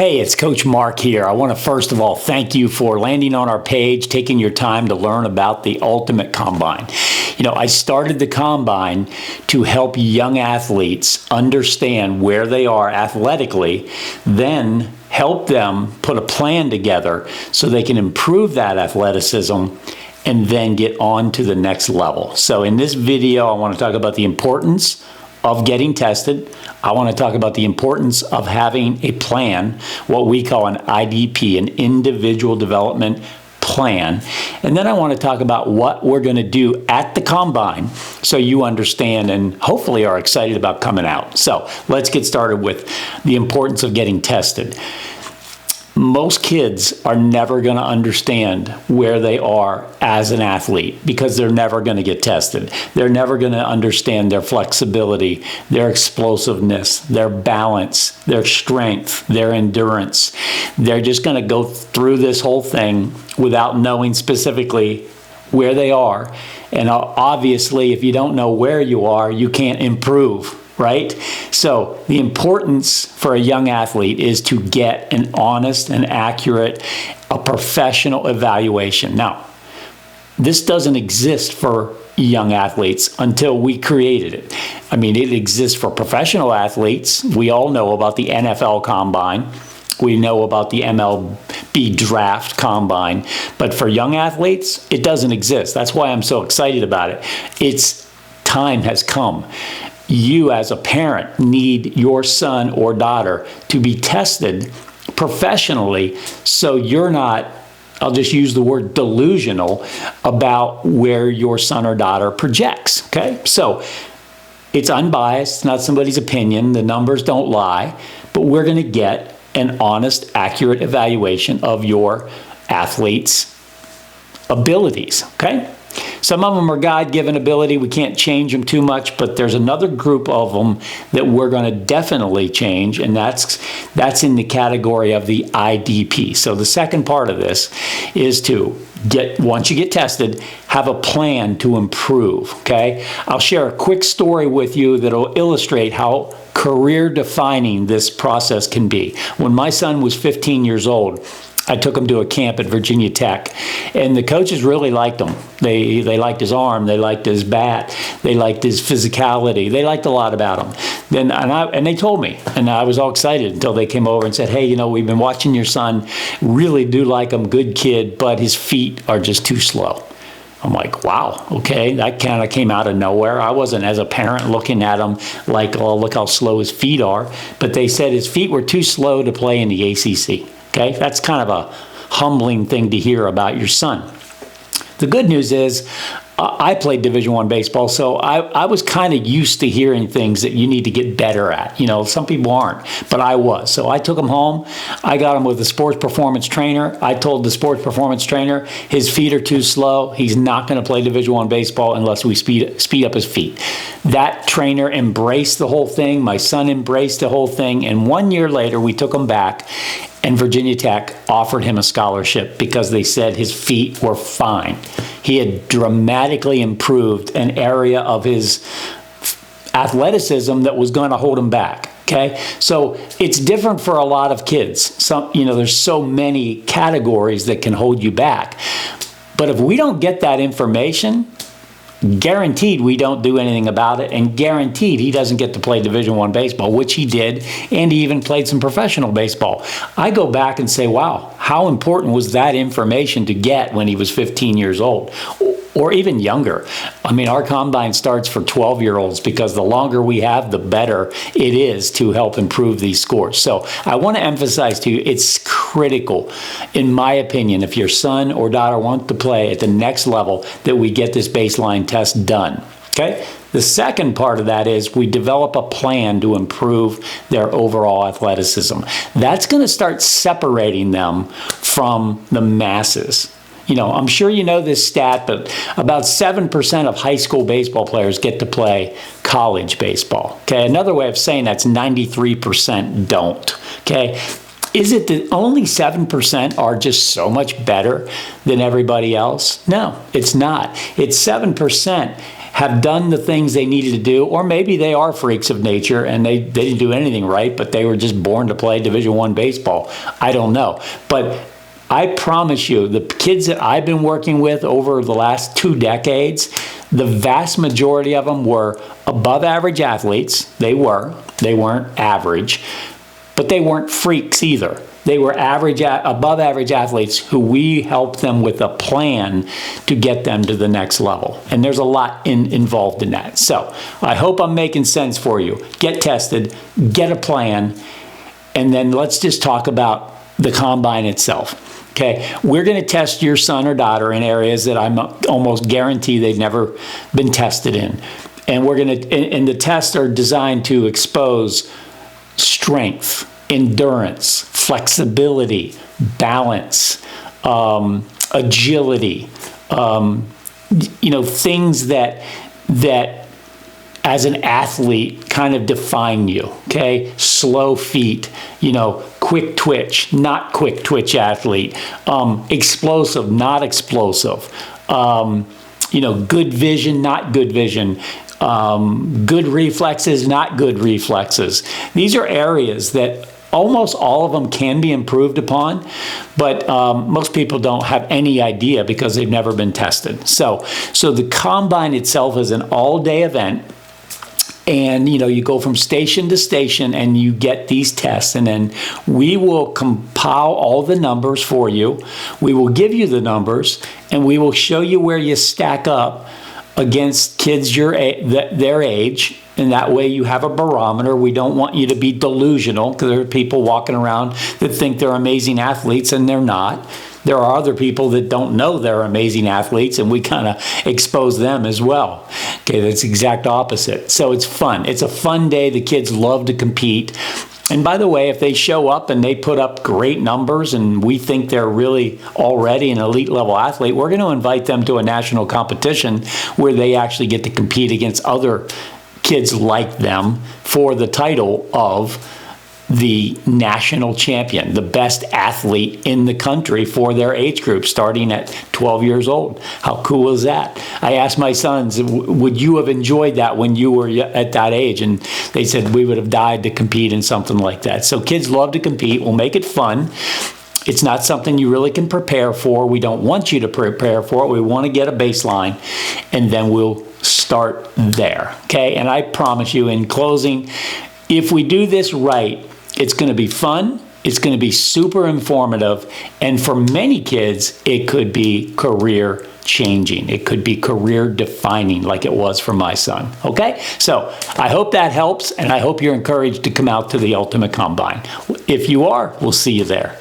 Hey, it's Coach Mark here. I want to first of all thank you for landing on our page, taking your time to learn about the Ultimate Combine. I started the Combine to help young athletes understand where they are athletically, then help them put a plan together so they can improve that athleticism and then get on to the next level. So in this video, I want to talk about the importance of getting tested. I want to talk about the importance of having a plan, what we call an IDP, an individual development plan. And then I want to talk about what we're going to do at the Combine so you understand and hopefully are excited about coming out. So let's get started with the importance of getting tested. Most kids are never going to understand where they are as an athlete because they're never going to get tested. They're never going to understand their flexibility, their explosiveness, their balance, their strength, their endurance. They're just going to go through this whole thing without knowing specifically where they are. And obviously, if you don't know where you are, you can't improve. Right? So the importance for a young athlete is to get an honest and accurate, a professional evaluation. Now, this doesn't exist for young athletes until we created it. I mean, it exists for professional athletes. We all know about the NFL Combine. We know about the MLB Draft Combine. But for young athletes, it doesn't exist. That's why I'm so excited about it. It's time has come. You as a parent need your son or daughter to be tested professionally so you're not, I'll just use the word delusional, about where your son or daughter projects, okay? So it's unbiased, it's not somebody's opinion, the numbers don't lie, but we're going to get an honest, accurate evaluation of your athlete's abilities, okay? Some of them are God-given ability. We can't change them too much, but there's another group of them that we're going to definitely change, and that's in the category of the IDP. So the second part of this is to once you get tested, have a plan to improve, okay? I'll share a quick story with you that'll illustrate how career-defining this process can be. When my son was 15 years old, I took him to a camp at Virginia Tech, and the coaches really liked him. They liked his arm, they liked his bat, they liked his physicality, they liked a lot about him. And they told me, and I was all excited until they came over and said, hey, we've been watching your son, really do like him, good kid, but his feet are just too slow. I'm like, wow, okay, that kind of came out of nowhere. I wasn't, as a parent, looking at him like, oh, look how slow his feet are. But they said his feet were too slow to play in the ACC. Okay, that's kind of a humbling thing to hear about your son. The good news is I played Division I baseball, so I was kind of used to hearing things that you need to get better at. Some people aren't, but I was. So I took him home. I got him with a sports performance trainer. I told the sports performance trainer his feet are too slow. He's not going to play Division I baseball unless we speed up his feet. That trainer embraced the whole thing. My son embraced the whole thing. And 1 year later, we took him back, and Virginia Tech offered him a scholarship because they said his feet were fine. He had dramatically improved an area of his athleticism that was going to hold him back. Okay, so it's different for a lot of kids. There's so many categories that can hold you back. But if we don't get that information, guaranteed we don't do anything about it, and guaranteed he doesn't get to play Division I baseball, which he did, and he even played some professional baseball. I go back and say, wow, how important was that information to get when he was 15 years old? Or even younger. I mean, our Combine starts for 12-year-olds because the longer we have, the better it is to help improve these scores. So I want to emphasize to you, it's critical, in my opinion, if your son or daughter wants to play at the next level, that we get this baseline test done. Okay? The second part of that is we develop a plan to improve their overall athleticism. That's going to start separating them from the masses. I'm sure you know this stat, but about 7% of high school baseball players get to play college baseball. Okay, another way of saying that's 93% don't. Okay, is it that only 7% are just so much better than everybody else? No, it's not. It's 7% have done the things they needed to do, or maybe they are freaks of nature and they didn't do anything right, but they were just born to play Division I baseball. I don't know. But I promise you, the kids that I've been working with over the last 2 decades, the vast majority of them were above average athletes. They weren't average, but they weren't freaks either. They were above average athletes who we helped them with a plan to get them to the next level. And there's a lot involved in that. So I hope I'm making sense for you. Get tested, get a plan, and then let's just talk about the combine itself. Okay, we're going to test your son or daughter in areas that I'm almost guarantee they've never been tested in. And and the tests are designed to expose strength, endurance, flexibility, balance, agility, things that as an athlete kind of define you, okay? Slow feet, quick twitch, not quick twitch athlete, explosive, not explosive, good vision, not good vision, good reflexes, not good reflexes. These are areas that almost all of them can be improved upon, but most people don't have any idea because they've never been tested. So the combine itself is an all-day event. And, you go from station to station and you get these tests, and then we will compile all the numbers for you. We will give you the numbers and we will show you where you stack up against kids their age. And that way you have a barometer. We don't want you to be delusional, because there are people walking around that think they're amazing athletes and they're not. There are other people that don't know they're amazing athletes, and we kind of expose them as well. Okay, that's the exact opposite. So it's fun. It's a fun day. The kids love to compete. And by the way, if they show up and they put up great numbers and we think they're really already an elite level athlete, we're going to invite them to a national competition where they actually get to compete against other kids like them for the title of the national champion, the best athlete in the country for their age group, starting at 12 years old. How cool is that? I asked my sons, would you have enjoyed that when you were at that age? And they said we would have died to compete in something like that. So kids love to compete. We'll make it fun. It's not something you really can prepare for. We don't want you to prepare for it. We want to get a baseline, and then we'll start there. Okay? And I promise you, in closing, if we do this right, it's going to be fun, it's going to be super informative, and for many kids, it could be career changing. It could be career defining, like it was for my son. Okay? So I hope that helps, and I hope you're encouraged to come out to the Ultimate Combine. If you are, we'll see you there.